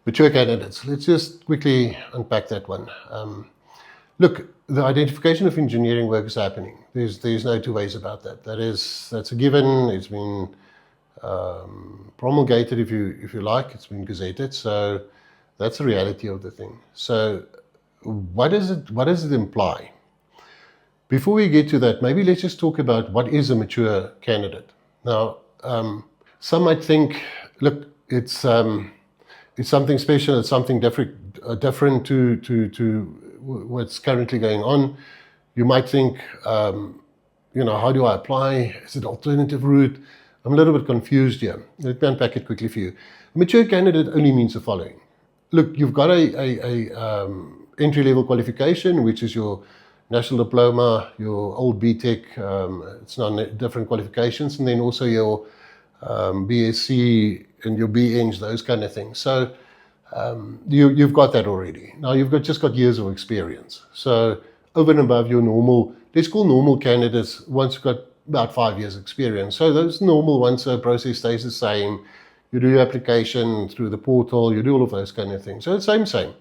Mature candidates. Let's just quickly unpack that one. Look, the identification of engineering work is happening. There's no two ways about that. That's a given. It's been promulgated, if you like. It's been gazetted. So that's the reality of the thing. So what does it imply? Before we get to that, maybe let's just talk about what is a mature candidate. Now, some might think, look, it's something special. It's something different to what's currently going on. You might think, how do I apply? Is it alternative route? I'm a little bit confused here. Let me unpack it quickly for you. A mature candidate only means the following. Look, you've got a entry-level qualification, which is your national diploma, your old BTEC, it's not different qualifications, and then also your BSc and your BEng, those kind of things. So you've got that already. Now you've just got years of experience. So over and above your normal, let's call normal candidates, once you've got about 5 years experience. So those normal ones, the process stays the same. You do your application through the portal, you do all of those kind of things. So it's same.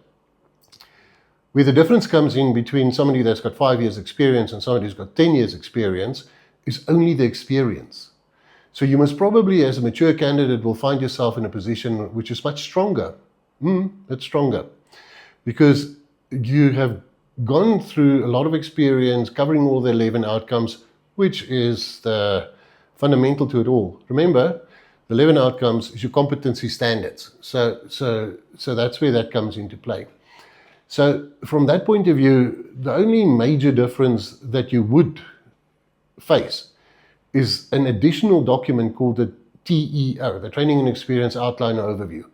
Where the difference comes in between somebody that's got 5 years experience and somebody who's got 10 years experience is only the experience. So you must probably, as a mature candidate, will find yourself in a position which is much stronger. It's stronger. Because you have gone through a lot of experience covering all the 11 outcomes, which is the fundamental to it all. Remember, the 11 outcomes is your competency standards. So that's where that comes into play. So from that point of view, the only major difference that you would face is an additional document called the TEO, the Training and Experience Outline Overview.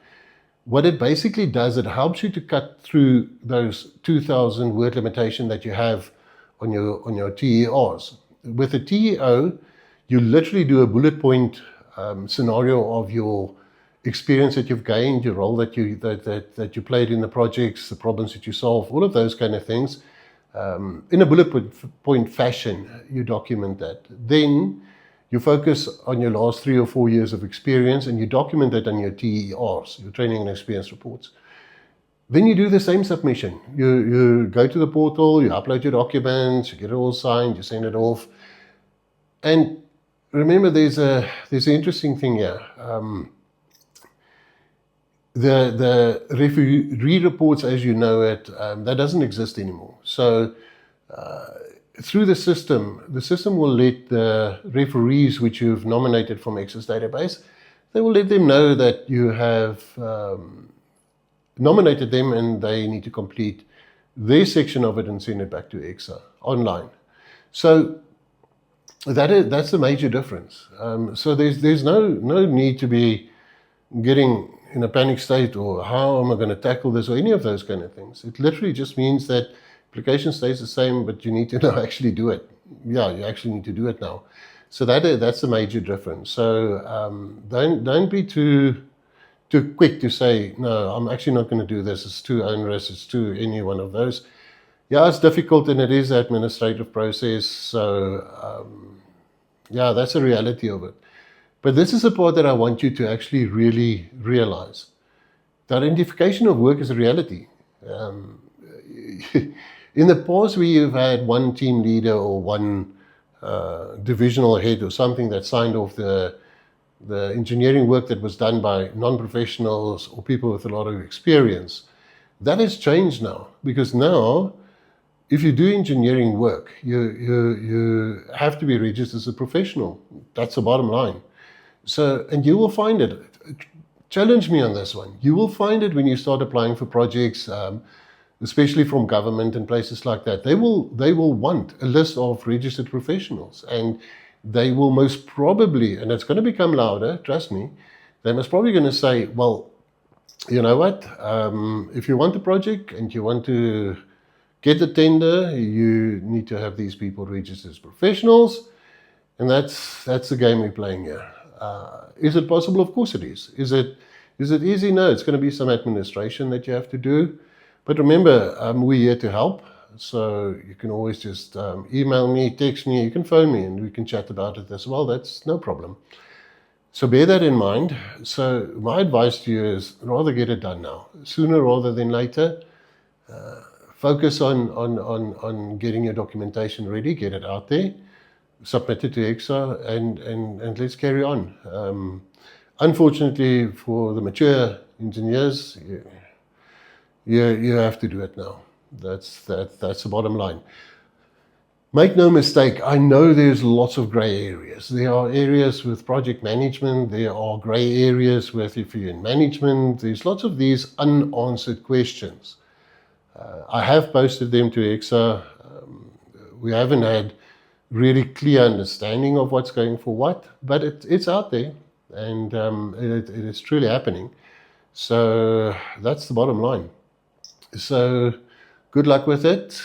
What it basically does, it helps you to cut through those 2,000 word limitation that you have on your TERs. With the TEO, you literally do a bullet point scenario of your experience that you've gained, your role that you played in the projects, the problems that you solve, all of those kind of things. In a bullet point fashion, you document that. Then you focus on your last 3 or 4 years of experience and you document that on your TERs, your training and experience reports. Then you do the same submission. You go to the portal, you upload your documents, you get it all signed, you send it off. And remember, there's an interesting thing here. The referee reports, as you know it, that doesn't exist anymore. So through the system will let the referees which you've nominated from Exa's database, they will let them know that you have nominated them and they need to complete their section of it and send it back to Exa online. So that's the major difference. So there's no need to be getting in a panic state or how am I going to tackle this or any of those kind of things. It literally just means that application stays the same, but you need to now actually do it. Yeah, you actually need to do it now. So that's the major difference. So don't be too quick to say, no, I'm actually not going to do this. It's too onerous. It's too any one of those. Yeah, it's difficult and it is an administrative process. So yeah, that's the reality of it. But this is the part that I want you to actually really realize. The identification of work is a reality. In the past, we have had one team leader or one divisional head or something that signed off the engineering work that was done by non-professionals or people with a lot of experience. That has changed now, because now, if you do engineering work, you have to be registered as a professional. That's the bottom line. So, and you will find it. Challenge me on this one. You will find it when you start applying for projects, especially from government and places like that. They will want a list of registered professionals, and they will most probably, and it's going to become louder, trust me, they're most probably going to say, well, you know what, if you want the project and you want to get the tender, you need to have these people registered as professionals, and that's the game we're playing here. Is it possible? Of course it is. Is it easy? No, it's going to be some administration that you have to do. But remember, we're here to help. So you can always just email me, text me, you can phone me, and we can chat about it as well. That's no problem. So bear that in mind. So my advice to you is rather get it done now, sooner rather than later. Focus on getting your documentation ready, get it out there, submit it to EXA, and let's carry on. Unfortunately, for the mature engineers, you have to do it now. That's the bottom line. Make no mistake, I know there's lots of grey areas. There are areas with project management, there are grey areas with if you're in management, there's lots of these unanswered questions. I have posted them to EXA. We haven't had really clear understanding of what's going for what, but it's out there, and it is truly happening. So that's the bottom line. So good luck with it.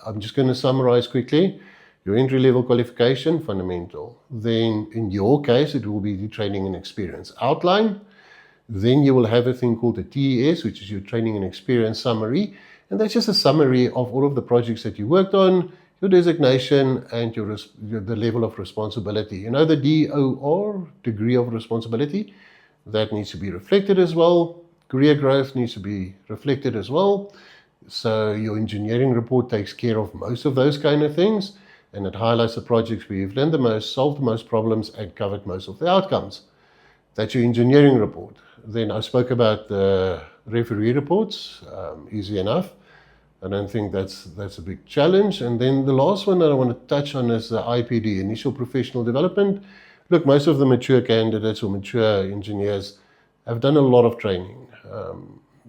I'm just going to summarize quickly. Your entry-level qualification, fundamental. Then in your case, it will be the training and experience outline. Then you will have a thing called a TES, which is your training and experience summary. And that's just a summary of all of the projects that you worked on, your designation, and the level of responsibility. You know, the DOR, degree of responsibility, that needs to be reflected as well. Career growth needs to be reflected as well. So your engineering report takes care of most of those kind of things, and it highlights the projects where you've learned the most, solved the most problems, and covered most of the outcomes. That's your engineering report. Then I spoke about the referee reports, easy enough. I don't think that's a big challenge. And then the last one that I want to touch on is the IPD, Initial Professional Development. Look, most of the mature candidates or mature engineers have done a lot of training,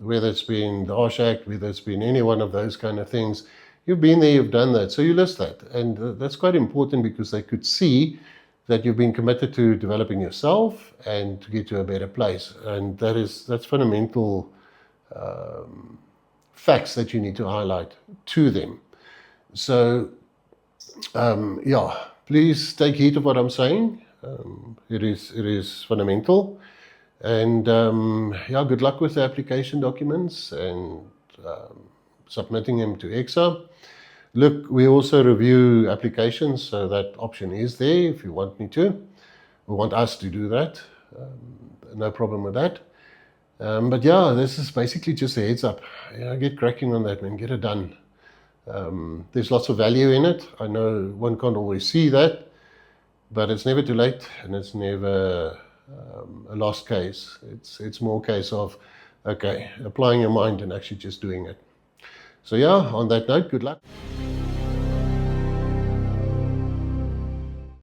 whether it's been the OSH Act, whether it's been any one of those kind of things. You've been there, you've done that. So you list that. And that's quite important because they could see that you've been committed to developing yourself and to get to a better place. And that's fundamental facts that you need to highlight to them. So, yeah, please take heed of what I'm saying. It is fundamental. And yeah, good luck with the application documents and submitting them to EXA. Look, we also review applications, so that option is there if you want me to, or want us to do that. No problem with that. But yeah, this is basically just a heads up. Yeah, get cracking on that, man. Get it done. There's lots of value in it. I know one can't always see that, but it's never too late, and it's never a lost case. It's more a case of, okay, applying your mind and actually just doing it. So yeah, on that note, good luck.